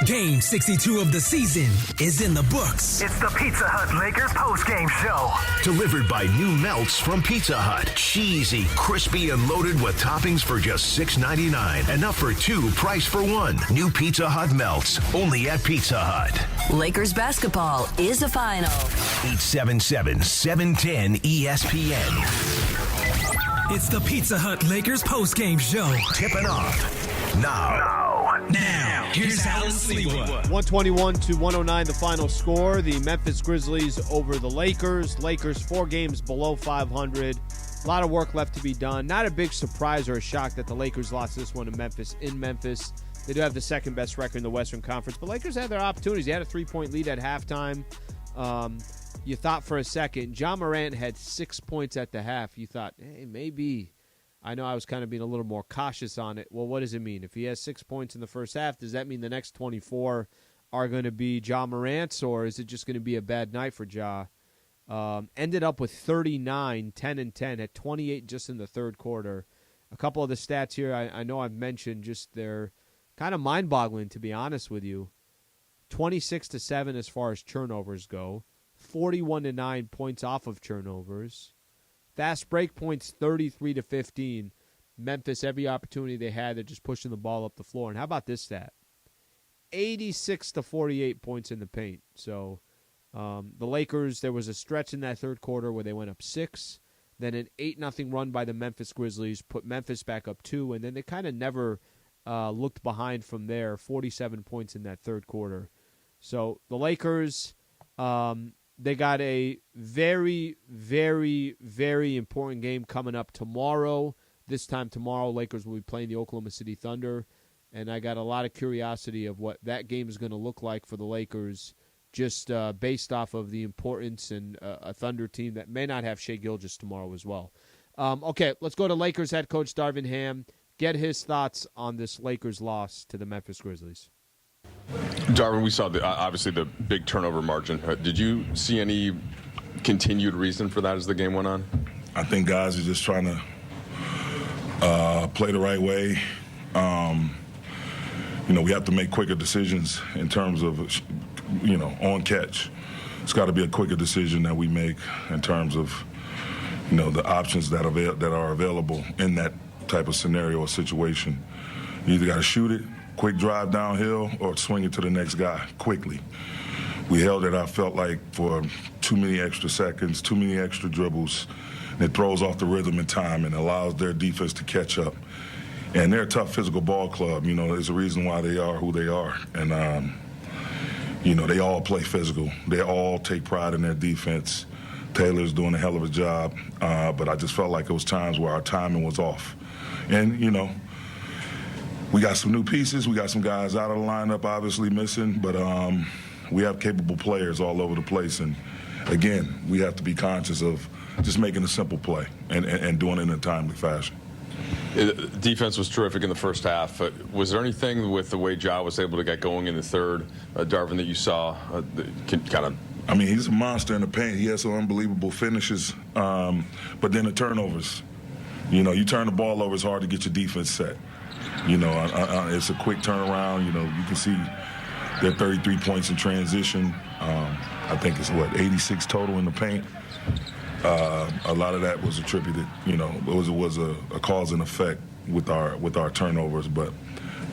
Game 62 of the season is in the books. It's the Pizza Hut Lakers postgame show. Delivered by new melts from Pizza Hut. Cheesy, crispy, and loaded with toppings for just $6.99. Enough for two, price for one. New Pizza Hut melts, only at Pizza Hut. Lakers basketball is a final. 877-710 ESPN. It's the Pizza Hut Lakers postgame show. Tipping off now. Now, here's Alan Sliwa. 121-109, the final score. The Memphis Grizzlies over the Lakers. Lakers 4 games below 500. A lot of work left to be done. Not a big surprise or a shock that the Lakers lost this one to Memphis in Memphis. They do have the second best record in the Western Conference, but Lakers had their opportunities. They had a 3-point lead at halftime. You thought for a second, Ja Morant had 6 points at the half. You thought, hey, maybe. I know I was kind of being a little more cautious on it. Well, what does it mean? If he has 6 points in the first half, does that mean the next 24 are going to be Ja Morant's, or is it just going to be a bad night for Ja? Ended up with 39, 10 and 10, at 28 just in the third quarter. A couple of the stats here I know I've mentioned, just they're kind of mind-boggling, to be honest with you. 26-7 as far as turnovers go. 41-9 points off of turnovers. Fast break points, 33-15. Memphis, every opportunity they had, they're just pushing the ball up the floor. And how about this stat? 86-48 points in the paint. So the Lakers, there was a stretch in that third quarter where they went up 6. Then an 8-0 run by the Memphis Grizzlies put Memphis back up 2. And then they kind of never looked behind from there. 47 points in that third quarter. So the Lakers... they got a very, very, very important game coming up tomorrow. This time tomorrow, Lakers will be playing the Oklahoma City Thunder. And I got a lot of curiosity of what that game is going to look like for the Lakers, just based off of the importance and a Thunder team that may not have Shai Gilgeous tomorrow as well. Okay, let's go to Lakers head coach Darvin Ham, get his thoughts on this Lakers loss to the Memphis Grizzlies. Darvin, we saw obviously the big turnover margin. Did you see any continued reason for that as the game went on? I think guys are just trying to play the right way. We have to make quicker decisions in terms of, on catch. It's got to be a quicker decision that we make in terms of, the options that are available in that type of scenario or situation. You either got to shoot it, quick drive downhill, or swing it to the next guy quickly. We held it, I felt like, for too many extra seconds, too many extra dribbles. And it throws off the rhythm and time and allows their defense to catch up. And they're a tough physical ball club. There's a reason why they are who they are. And, they all play physical. They all take pride in their defense. Taylor's doing a hell of a job. But I just felt like it was times where our timing was off. And, we got some new pieces. We got some guys out of the lineup, obviously missing, but we have capable players all over the place. And, again, we have to be conscious of just making a simple play and doing it in a timely fashion. Defense was terrific in the first half. Was there anything with the way Ja was able to get going in the third, Darvin, that you saw kind of? I mean, he's a monster in the paint. He has some unbelievable finishes, but then the turnovers. You turn the ball over, it's hard to get your defense set. It's a quick turnaround. You can see they're 33 points in transition. I think it's, 86 total in the paint. A lot of that was attributed, it was a cause and effect with our turnovers. But,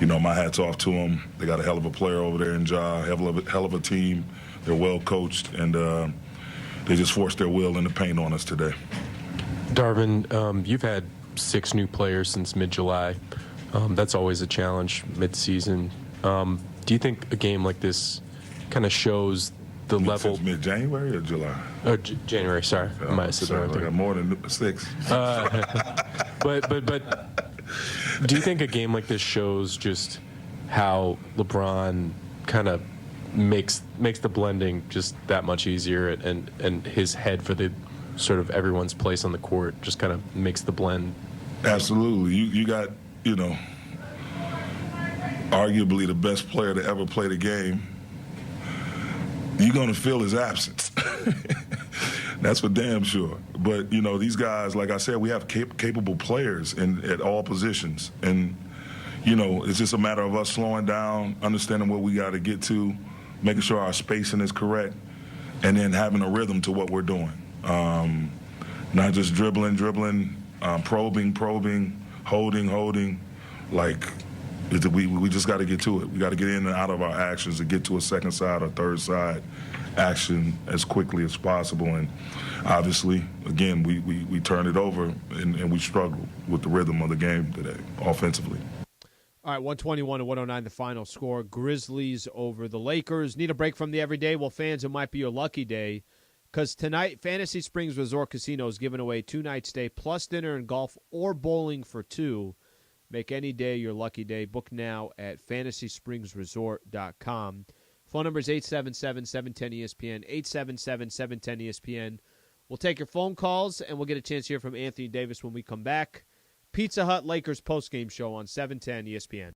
my hat's off to them. They got a hell of a player over there in Ja, hell of a team. They're well coached, and they just forced their will in the paint on us today. Darvin, you've had 6 new players since mid-July. That's always a challenge mid-season. Do you think a game like this kind of shows the level? Since mid-January or July? Oh, January. Sorry, I might have said the wrong thing. I got more than 6. But do you think a game like this shows just how LeBron kind of makes the blending just that much easier, and his head for the sort of everyone's place on the court just kind of makes the blend? Absolutely. You got, arguably the best player to ever play the game. You're going to feel his absence. That's for damn sure. But, these guys, like I said, we have capable players at all positions. And, it's just a matter of us slowing down, understanding what we got to get to, making sure our spacing is correct, and then having a rhythm to what we're doing. Not just dribbling, probing, holding. Like, we just got to get to it. We got to get in and out of our actions to get to a second side or third side action as quickly as possible. And obviously, again, we turned it over and we struggled with the rhythm of the game today offensively. All right, 121-109 the final score. Grizzlies over the Lakers. Need a break from the everyday? Well, fans, it might be your lucky day because tonight Fantasy Springs Resort Casino is giving away 2-night stay plus dinner and golf or bowling for two. Make any day your lucky day. Book now at FantasySpringsResort.com. Phone number is 877-710-ESPN, 877-710-ESPN. We'll take your phone calls, and we'll get a chance to hear from Anthony Davis when we come back. Pizza Hut Lakers postgame show on 710 ESPN.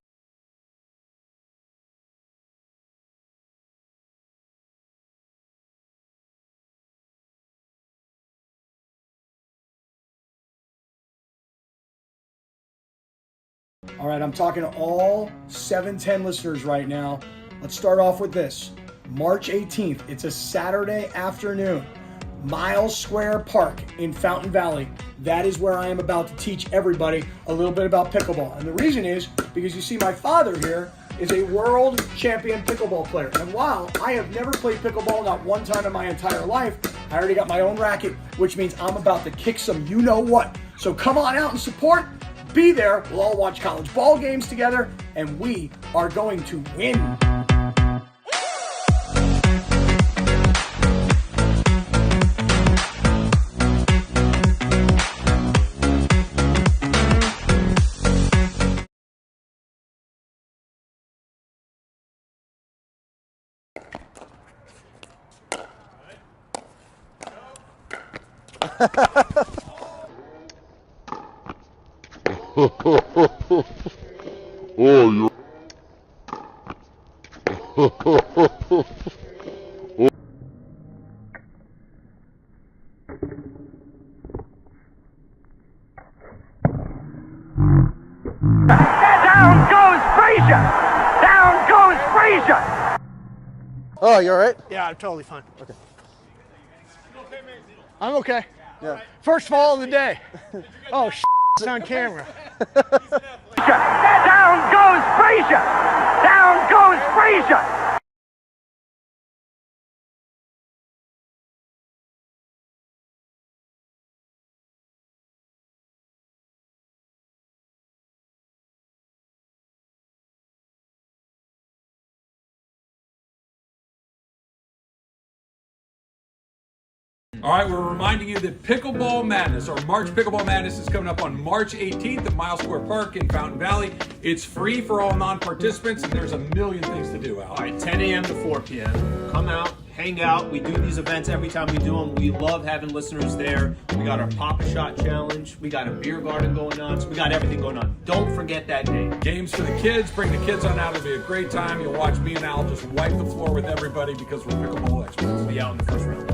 All right, I'm talking to all 710 listeners right now. Let's start off with this. March 18th, it's a Saturday afternoon. Miles Square Park in Fountain Valley. That is where I am about to teach everybody a little bit about pickleball. And the reason is because you see my father here is a world champion pickleball player. And while I have never played pickleball, not one time in my entire life, I already got my own racket, which means I'm about to kick some you-know-what. So come on out and support. Be there. We'll all watch college ball games together, and we are going to win. Oh, you all right? Yeah, I'm totally fine. Okay. I'm okay. Yeah. First fall of the day. Oh, it's on camera. Down goes Frazier! Down goes Frazier! All right, we're reminding you that Pickleball Madness, or March Pickleball Madness, is coming up on March 18th at Miles Square Park in Fountain Valley. It's free for all non-participants, and there's a million things to do, Al. All right, 10 a.m. to 4 p.m. Come out, hang out. We do these events every time we do them. We love having listeners there. We got our Pop-A-Shot Challenge. We got a beer garden going on. So we got everything going on. Don't forget that day. Games for the kids. Bring the kids on out. It'll be a great time. You'll watch me and Al just wipe the floor with everybody because we're pickleball experts. We'll be out in the first round.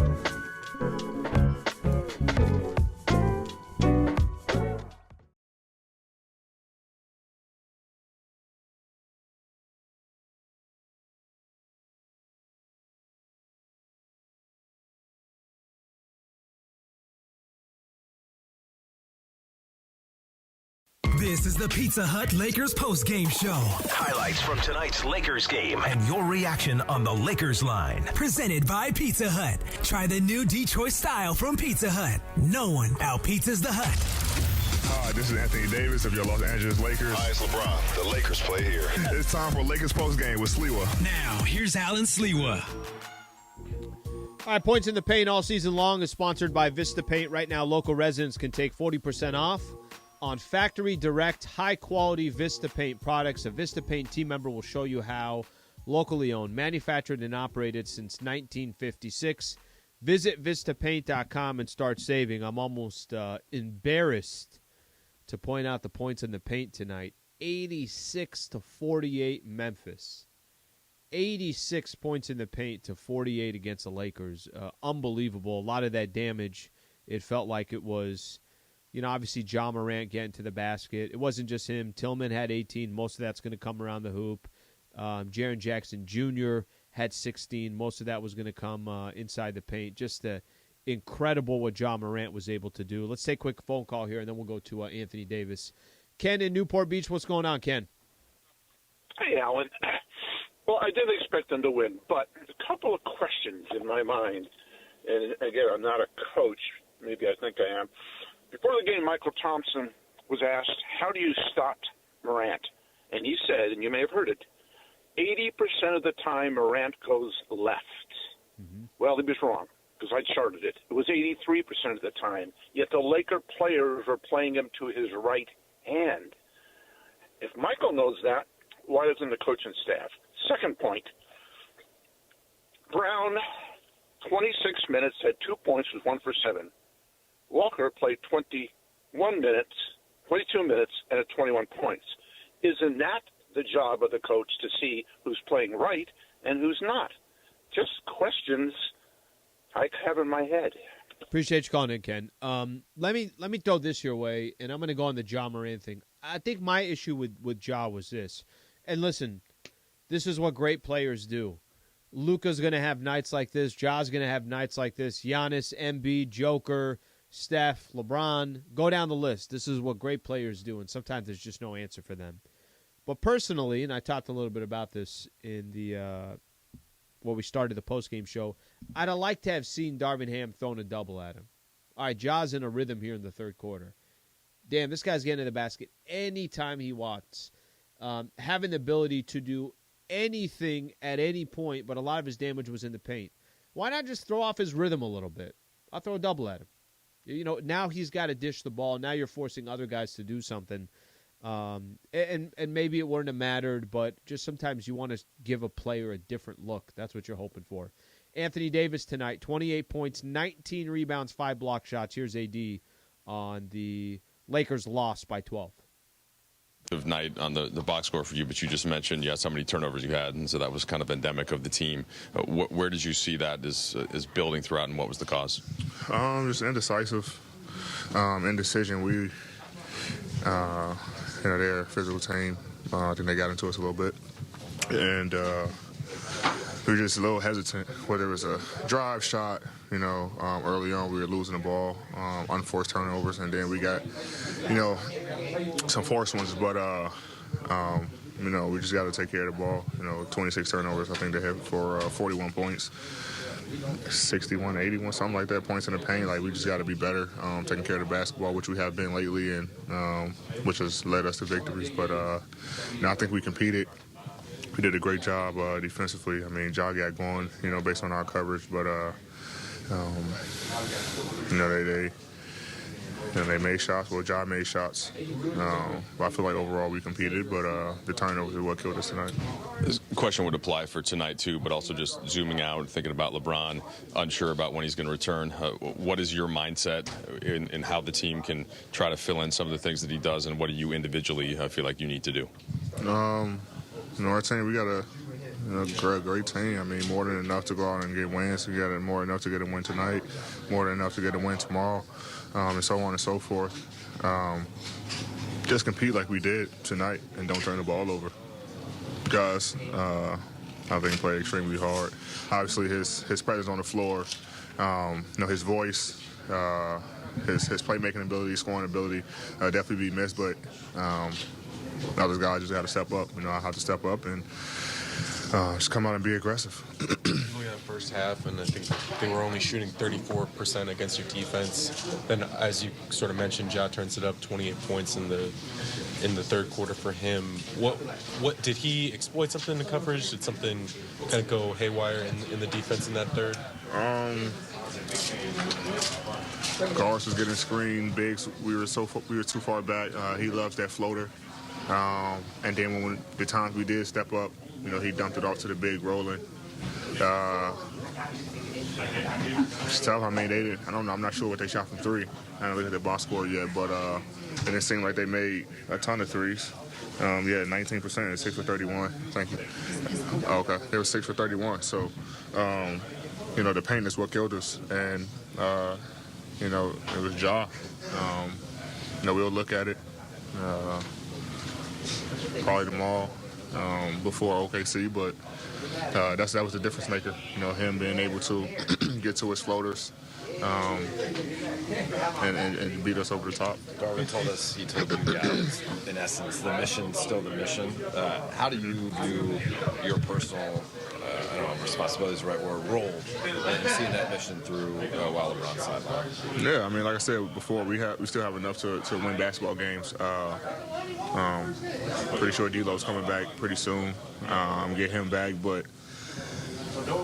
This is the Pizza Hut Lakers postgame show. Highlights from tonight's Lakers game and your reaction on the Lakers line. Presented by Pizza Hut. Try the new Detroit style from Pizza Hut. No one out-pizzas the Hut. Hi, this is Anthony Davis of your Los Angeles Lakers. Hi, it's LeBron. The Lakers play here. It's time for Lakers postgame with Sliwa. Now, here's Alan Sliwa. All right, Points in the Paint all season long is sponsored by Vista Paint. Right now, local residents can take 40% off on factory direct high-quality Vista Paint products. A Vista Paint team member will show you how. Locally owned, manufactured, and operated since 1956. Visit vistapaint.com and start saving. I'm almost embarrassed to point out the points in the paint tonight. 86-48 Memphis. 86 points in the paint to 48 against the Lakers. Unbelievable. A lot of that damage, it felt like it was obviously Ja Morant getting to the basket. It wasn't just him. Tillman had 18. Most of that's going to come around the hoop. Jaren Jackson Jr. had 16. Most of that was going to come inside the paint. Just incredible what Ja Morant was able to do. Let's take a quick phone call here, and then we'll go to Anthony Davis. Ken in Newport Beach, what's going on, Ken? Hey, Alan. Well, I did expect them to win, but a couple of questions in my mind. And again, I'm not a coach. Maybe I think I am. Before the game, Michael Thompson was asked, how do you stop Morant? And he said, and you may have heard it, 80% of the time Morant goes left. Mm-hmm. Well, he was wrong because I charted it. It was 83% of the time, yet the Laker players are playing him to his right hand. If Michael knows that, why doesn't the coaching staff? Second point, Brown, 26 minutes, had 2 points, was 1 for 7. Walker played 22 minutes, and had 21 points. Isn't that the job of the coach to see who's playing right and who's not? Just questions I have in my head. Appreciate you calling in, Ken. Let me throw this your way, and I'm going to go on the Ja Morant thing. I think my issue with Ja was this. And listen, this is what great players do. Luka's going to have nights like this. Ja's going to have nights like this. Giannis, Embiid, Joker, Steph, LeBron. Go down the list. This is what great players do, and sometimes there's just no answer for them. But personally, and I talked a little bit about this in the when we started the postgame show, I'd have liked to have seen Darvin Ham thrown a double at him. All right, Ja's in a rhythm here in the third quarter. Damn, this guy's getting to the basket anytime he wants. Having the ability to do anything at any point, but a lot of his damage was in the paint. Why not just throw off his rhythm a little bit? I'll throw a double at him. Now he's got to dish the ball. Now you're forcing other guys to do something. And maybe it wouldn't have mattered, but just sometimes you want to give a player a different look. That's what you're hoping for. Anthony Davis tonight, 28 points, 19 rebounds, 5 block shots. Here's AD on the Lakers loss by 12. Of night on the box score for you, but you just mentioned how many turnovers you had, and so that was kind of endemic of the team. Where did you see that is building throughout, and what was the cause? Just indecisive, indecision. We, they're a physical team. I think they got into us a little bit, and we were just a little hesitant. Whether it was a drive shot, early on we were losing the ball, unforced turnovers, and then we got, some forced ones. But we just got to take care of the ball. 26 turnovers. I think they had for 41 points. 61, 81, something like that, points in the paint. Like, we just got to be better, taking care of the basketball, which we have been lately, and which has led us to victories. But I think we competed. We did a great job defensively. I mean, Ja got going, based on our coverage. But, they made shots. Well, Ja made shots. But I feel like overall we competed, but the turnovers is what killed us tonight. This question would apply for tonight, too, but also just zooming out, thinking about LeBron, unsure about when he's going to return. What is your mindset in how the team can try to fill in some of the things that he does, and what do you individually feel like you need to do? Our team, we got a great team. I mean, more than enough to go out and get wins. We got more than enough to get a win tonight, more than enough to get a win tomorrow, and so on and so forth. Just compete like we did tonight and don't turn the ball over. Guys, I think play extremely hard. Obviously, his presence on the floor, his voice, his playmaking ability, scoring ability, definitely be missed. But other guys just got to step up. I have to step up and just come out and be aggressive. We had first half, and I think they were only shooting 34% against your defense. Then, as you sort of mentioned, Ja turns it up 28 points in the third quarter for him. What did he exploit something in the coverage? Did something kind of go haywire in the defense in that third? Garce was getting screened. Biggs, we were too far back. He loves that floater. And then when the times we did step up, he dumped it off to the big rolling. It's tough. I mean, they didn't. I don't know. I'm not sure what they shot from three. I haven't looked at the box score yet, but it didn't seem like they made a ton of threes. 19%, 6 for 31. Thank you. Okay, they were 6 for 31. So, the paint is what killed us, and it was Ja. we'll look at it probably tomorrow before OKC, but that was the difference maker. Him being able to get to his floaters and beat us over the top. Darwin told you guys, in essence, the mission's still the mission. How do you view your personal, I don't know if responsibility is the right word, role in seeing that mission through while LeBron's sideline? Yeah, I mean, like I said before, we still have enough to win basketball games. Pretty sure D'Lo's coming back pretty soon. Get him back, but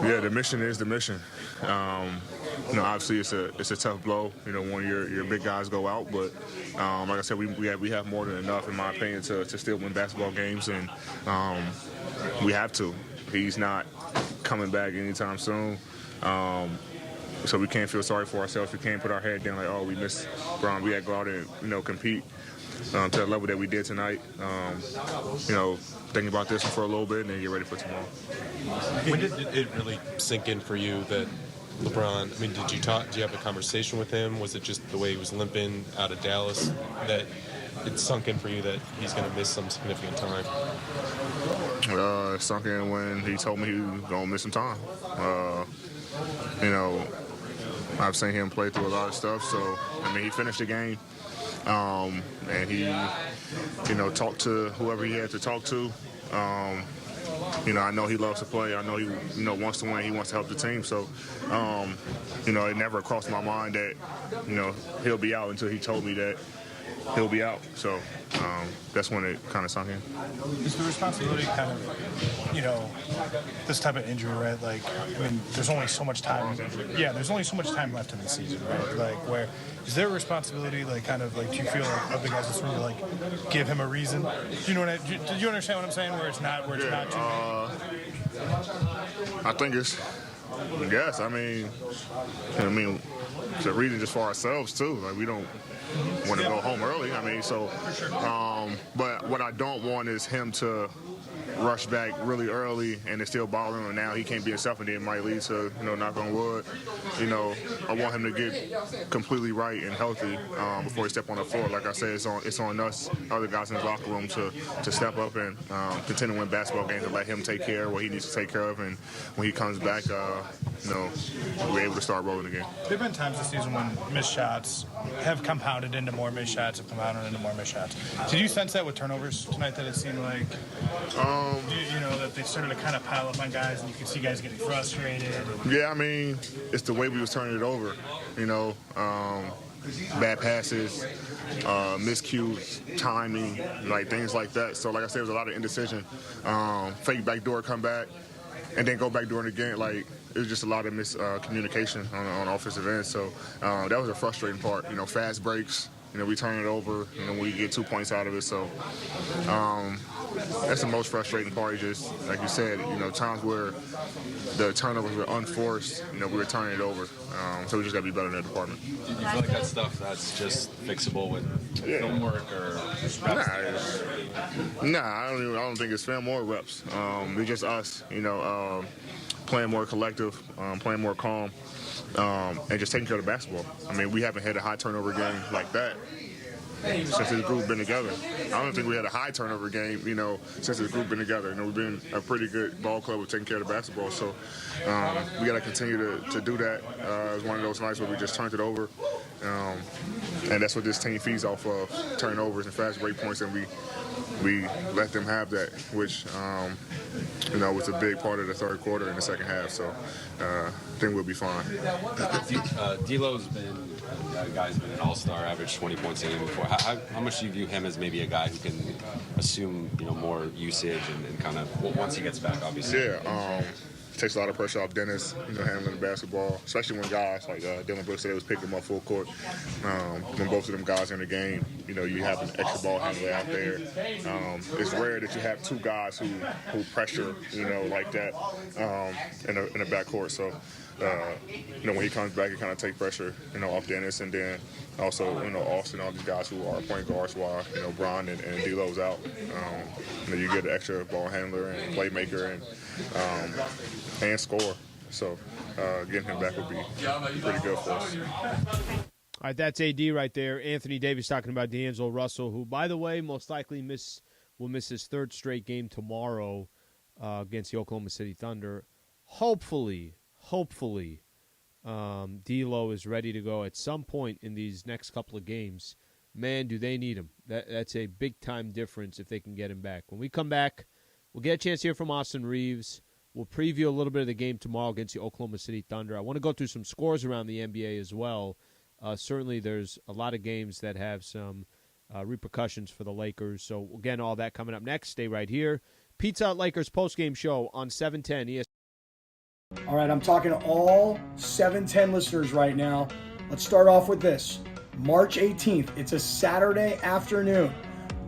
yeah, the mission is the mission. Obviously it's a tough blow. When your big guys go out, but like I said, we have more than enough, in my opinion, to still win basketball games, and we have to. He's not coming back anytime soon, so we can't feel sorry for ourselves. We can't put our head down like, oh, we missed Bron. We had to go out and compete to the level that we did tonight. Thinking about this one for a little bit and then get ready for tomorrow. When did it really sink in for you that LeBron, I mean, did you have a conversation with him? Was it just the way he was limping out of Dallas that it sunk in for you that he's going to miss some significant time? It sunk in when he told me he was going to miss some time. I've seen him play through a lot of stuff, so, he finished the game. And he, talked to whoever he had to talk to. I know he loves to play. I know he, wants to win. He wants to help the team. So, it never crossed my mind that, he'll be out until he told me that he'll be out. So that's when it kind of sunk in. Is the responsibility kind of, this type of injury, right? Like, there's only so much time. Yeah, there's only so much time left in the season, right? Like, where is there a responsibility, do you feel like other guys just really give him a reason? Do you understand what I'm saying? Where it's not too. I think it's. Yes, it's a reason just for ourselves too. Like, we don't want to go home early. But what I don't want is him to rush back really early and it's still bothering him. Now he can't be himself, and then it might lead to, knock on wood. I want him to get completely right and healthy before he step on the floor. Like I said, it's on us, other guys in his locker room, to step up and continue to win basketball games and let him take care of what he needs to take care of. And when he comes back, we're able to start rolling again. There have been times this season when missed shots have compounded into more missed shots, Did you sense that with turnovers tonight, that it seemed like, that they started to kind of pile up on guys and you could see guys getting frustrated? Yeah, it's the way we was turning it over, bad passes, miscues, timing, things like that. So like I said, there was a lot of indecision. Fake backdoor, come back, and then go backdoor again. It was just a lot of miscommunication on offensive end. So that was a frustrating part. Fast breaks. We turn it over. We get 2 points out of it. So that's the most frustrating part. Just like you said, times where the turnovers were unforced. We were turning it over. So we just got to be better in that department. Do you feel like that stuff that's just fixable with film work or reps? Nah, I don't think it's film or reps. It's just us. Playing more collective, playing more calm, and just taking care of the basketball. We haven't had a high turnover game like that since this group been together. I don't think we had a high turnover game, since this group been together. We've been a pretty good ball club with taking care of the basketball. So we got to continue to do that. It was one of those nights where we just turned it over, and that's what this team feeds off of: turnovers and fast break points, and we let them have that, which was a big part of the third quarter and the second half. So I think we'll be fine. D'Lo's been a guy who's been an all-star, averaged 20 points a game before. How much do you view him as maybe a guy who can assume more usage and kind of once he gets back, obviously? Yeah. Takes a lot of pressure off Dennis, handling the basketball, especially when guys like Dylan Brooks said was picking him up full court. When both of them guys are in the game, you have an extra ball handler out there. It's rare that you have two guys who pressure, like that in a backcourt. So, when he comes back, he kind of take pressure, off Dennis, and then also, Austin, all these guys who are point guards while, Bron and D'Lo's out. You get an extra ball handler and playmaker and score. So getting him back would be pretty good for us. All right, that's AD right there. Anthony Davis talking about D'Angelo Russell, who, by the way, most likely will miss his third straight game tomorrow against the Oklahoma City Thunder. Hopefully, D'Lo is ready to go at some point in these next couple of games. Man, do they need him. That's a big-time difference if they can get him back. When we come back, we'll get a chance to hear from Austin Reeves. We'll preview a little bit of the game tomorrow against the Oklahoma City Thunder. I want to go through some scores around the NBA as well. Certainly there's a lot of games that have some repercussions for the Lakers. So, again, all that coming up next. Stay right here. Pizza Hut Lakers postgame show on 710 ESPN. All right, I'm talking to all 710 listeners right now. Let's start off with this. March 18th, it's a Saturday afternoon.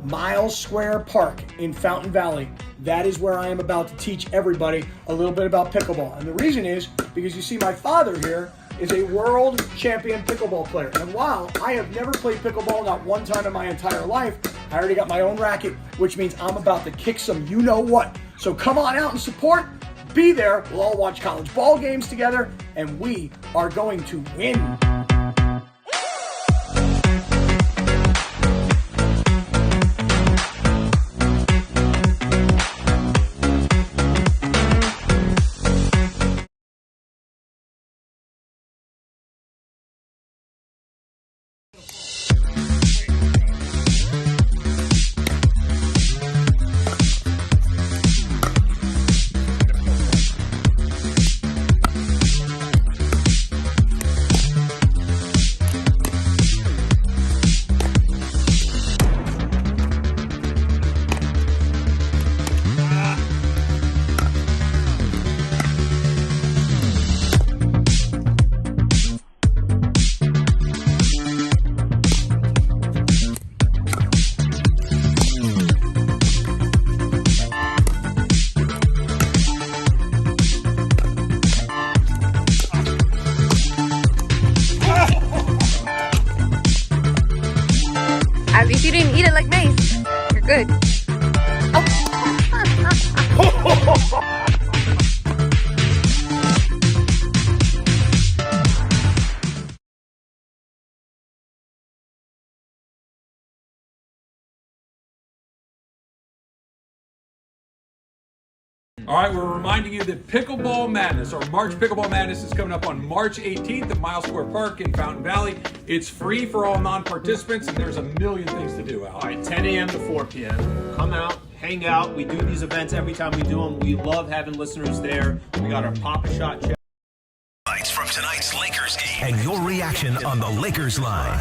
Miles Square Park in Fountain Valley. That is where I am about to teach everybody a little bit about pickleball. And the reason is because you see my father here is a world champion pickleball player. And while I have never played pickleball, not one time in my entire life, I already got my own racket, which means I'm about to kick some you-know-what. So come on out and support. Be there. We'll all watch college ball games together, and we are going to win. If you didn't eat it like Mace, you're good. All right, we're reminding you that Pickleball Madness, or March Pickleball Madness, is coming up on March 18th at Miles Square Park in Fountain Valley. It's free for all non-participants, and there's a million things to do, Al. All right, 10 a.m. to 4 p.m. Come out, hang out. We do these events every time we do them. We love having listeners there. We got our Pop-A-Shot challenge. From tonight's Lakers game and your reaction on the Lakers line.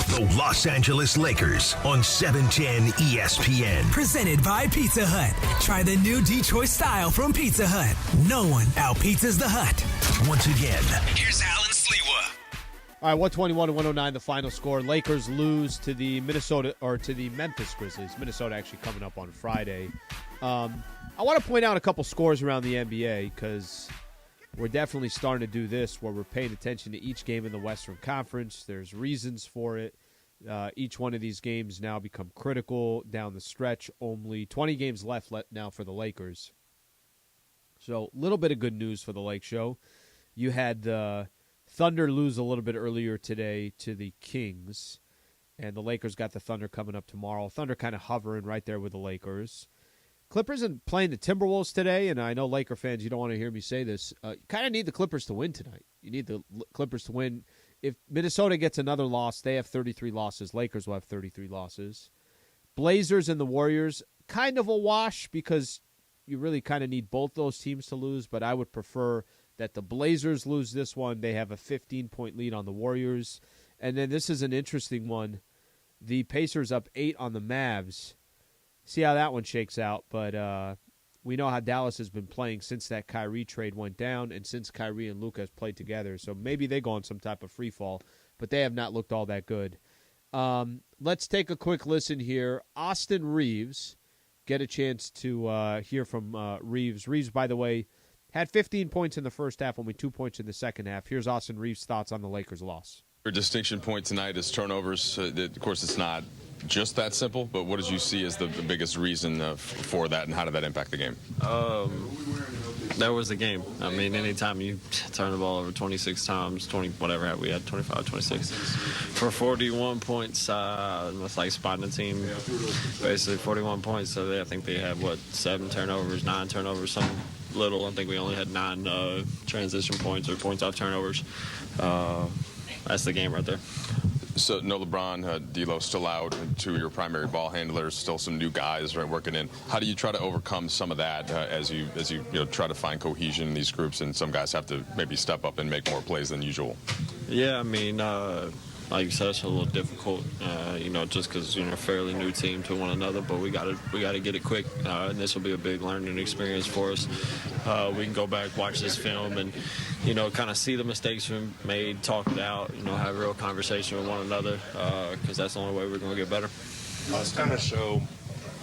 The Los Angeles Lakers on 710 ESPN. Presented by Pizza Hut. Try the new Detroit style from Pizza Hut. No one out-pizzas the Hut. Once again, here's Alan Sliwa. All right, 121-109 the final score. Lakers lose to the Memphis Grizzlies. Minnesota actually coming up on Friday. I want to point out a couple scores around the NBA because we're definitely starting to do this where we're paying attention to each game in the Western Conference. There's reasons for it. Each one of these games now become critical down the stretch. Only 20 games left now for the Lakers. So a little bit of good news for the Lake Show. You had the Thunder lose a little bit earlier today to the Kings, and the Lakers got the Thunder coming up tomorrow. Thunder kind of hovering right there with the Lakers. Clippers are playing the Timberwolves today, and I know Laker fans, you don't want to hear me say this. You kind of need the Clippers to win tonight. You need the Clippers to win. If Minnesota gets another loss, they have 33 losses. Lakers will have 33 losses. Blazers and the Warriors, kind of a wash because you really kind of need both those teams to lose, but I would prefer that the Blazers lose this one. They have a 15-point lead on the Warriors. And then this is an interesting one. The Pacers up 8 on the Mavs. See how that one shakes out, but we know how Dallas has been playing since that Kyrie trade went down and since Kyrie and Luka have played together. So maybe they go on some type of free fall, but they have not looked all that good. Let's take a quick listen here. Austin Reeves, get a chance to hear from Reeves. Reeves, by the way, had 15 points in the first half, only 2 points in the second half. Here's Austin Reeves' thoughts on the Lakers' loss. Your distinction point tonight is turnovers. Of course, it's not just that simple, but what did you see as the biggest reason for that, and how did that impact the game? that was the game. I mean, anytime you turn the ball over 26 times, 20, whatever we had, 25, 26, for 41 points, it's like spotting the team, basically 41 points. So I think they had, 7 turnovers, 9 turnovers, something little. I think we only had 9 transition points or points off turnovers. That's the game right there. So no LeBron, D'Lo still out, 2 of your primary ball handlers, still some new guys right working in. How do you try to overcome some of that as you try to find cohesion in these groups, and some guys have to maybe step up and make more plays than usual? Yeah, I mean, like you said, it's a little difficult, just because a fairly new team to one another. But we got to get it quick, and this will be a big learning experience for us. We can go back, watch this film, and kind of see the mistakes we made, talk it out, have a real conversation with one another, because that's the only way we're going to get better. It's kind of show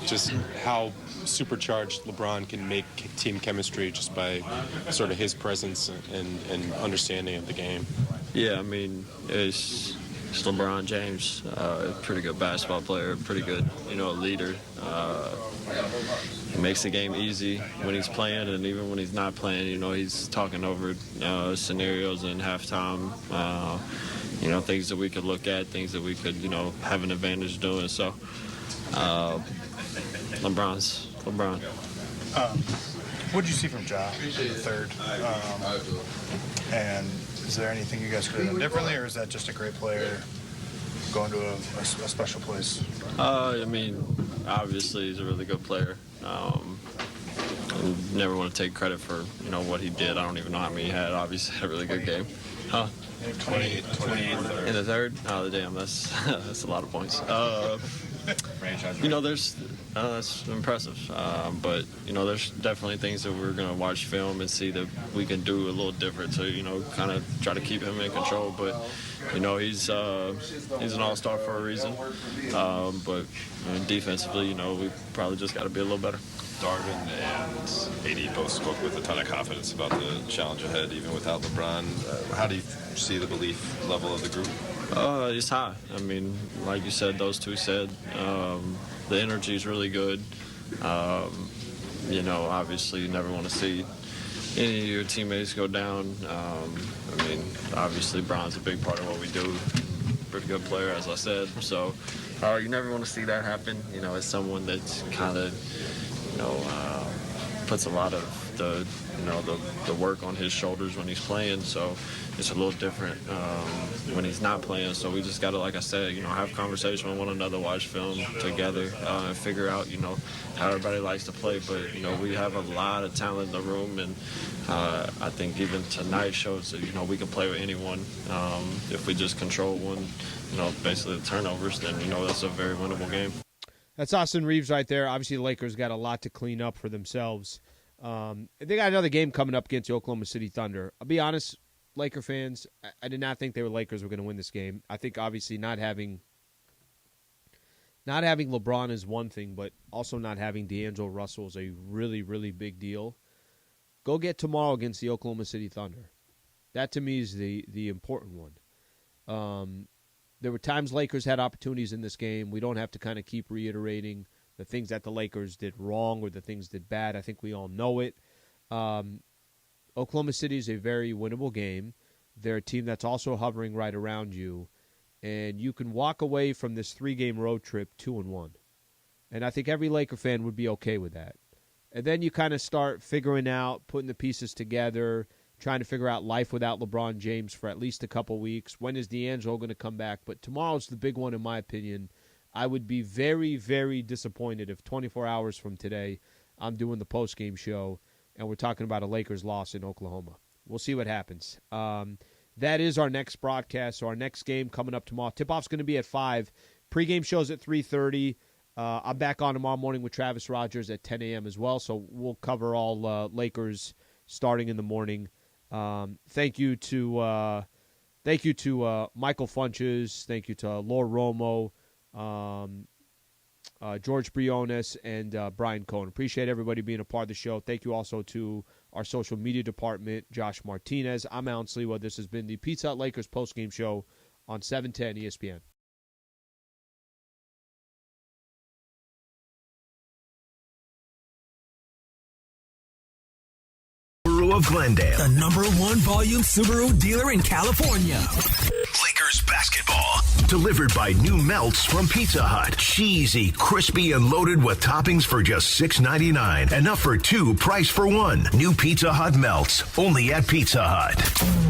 just how supercharged LeBron can make team chemistry just by sort of his presence and understanding of the game. Yeah, I mean, it's LeBron James, a pretty good basketball player, pretty good, leader. He makes the game easy when he's playing, and even when he's not playing, he's talking over scenarios in halftime, things that we could look at, things that we could, have an advantage doing. So, LeBron. What did you see from Ja in the third? And is there anything you guys could have done differently, or is that just a great player going to a special place? I mean, obviously he's a really good player. I never want to take credit for, what he did. I don't even know how many he had. Obviously had a really good game. Huh? 28 in the third? Oh, damn, that's a lot of points. That's impressive. But, there's definitely things that we're going to watch film and see that we can do a little different to, kind of try to keep him in control. But, he's an all-star for a reason. But defensively, we probably just got to be a little better. Darvin and AD both spoke with a ton of confidence about the challenge ahead, even without LeBron. How do you see the belief level of the group? It's high. I mean, like you said, those two said, the energy is really good. Obviously you never want to see any of your teammates go down. Obviously Bron's a big part of what we do. Pretty good player, as I said. So you never want to see that happen. As someone that's kind of, puts a lot of the work on his shoulders when he's playing. So it's a little different when he's not playing. So we just got to, like I said, have conversation with one another, watch film together, and figure out, how everybody likes to play. But, we have a lot of talent in the room, and I think even tonight shows that, we can play with anyone. If we just control one, basically the turnovers, then, that's a very winnable game. That's Austin Reeves right there. Obviously, the Lakers got a lot to clean up for themselves. They got another game coming up against the Oklahoma City Thunder. I'll be honest, Laker fans, I did not think the Lakers were going to win this game. I think obviously not having LeBron is one thing, but also not having D'Angelo Russell is a really, really big deal. Go get tomorrow against the Oklahoma City Thunder. That to me is the important one. There were times Lakers had opportunities in this game. We don't have to kind of keep reiterating the things that the Lakers did wrong or the things did bad. I think we all know it. Oklahoma City is a very winnable game. They're a team that's also hovering right around you. And you can walk away from this 3-game road trip 2-1. And I think every Laker fan would be okay with that. And then you kind of start figuring out, putting the pieces together, trying to figure out life without LeBron James for at least a couple weeks. When is D'Angelo going to come back? But tomorrow's the big one, in my opinion. I would be very, very disappointed if 24 hours from today I'm doing the postgame show and we're talking about a Lakers loss in Oklahoma. We'll see what happens. That is our next broadcast. So our next game coming up tomorrow. Tip-off's going to be at 5. Pre-game show's at 3:30. I'm back on tomorrow morning with Travis Rogers at 10 a.m. as well. So we'll cover all Lakers starting in the morning. Thank you to Michael Funches. Thank you to Laura Romo, George Briones, and Brian Cohen. Appreciate everybody being a part of the show. Thank you also to our social media department, Josh Martinez. I'm Alan Sliwa. This has been the Pizza Hut Lakers postgame show on 710 ESPN. of Glendale. The #1 volume Subaru dealer in California. Lakers basketball. Delivered by new melts from Pizza Hut. Cheesy, crispy, and loaded with toppings for just $6.99. Enough for 2, price for 1. New Pizza Hut melts. Only at Pizza Hut.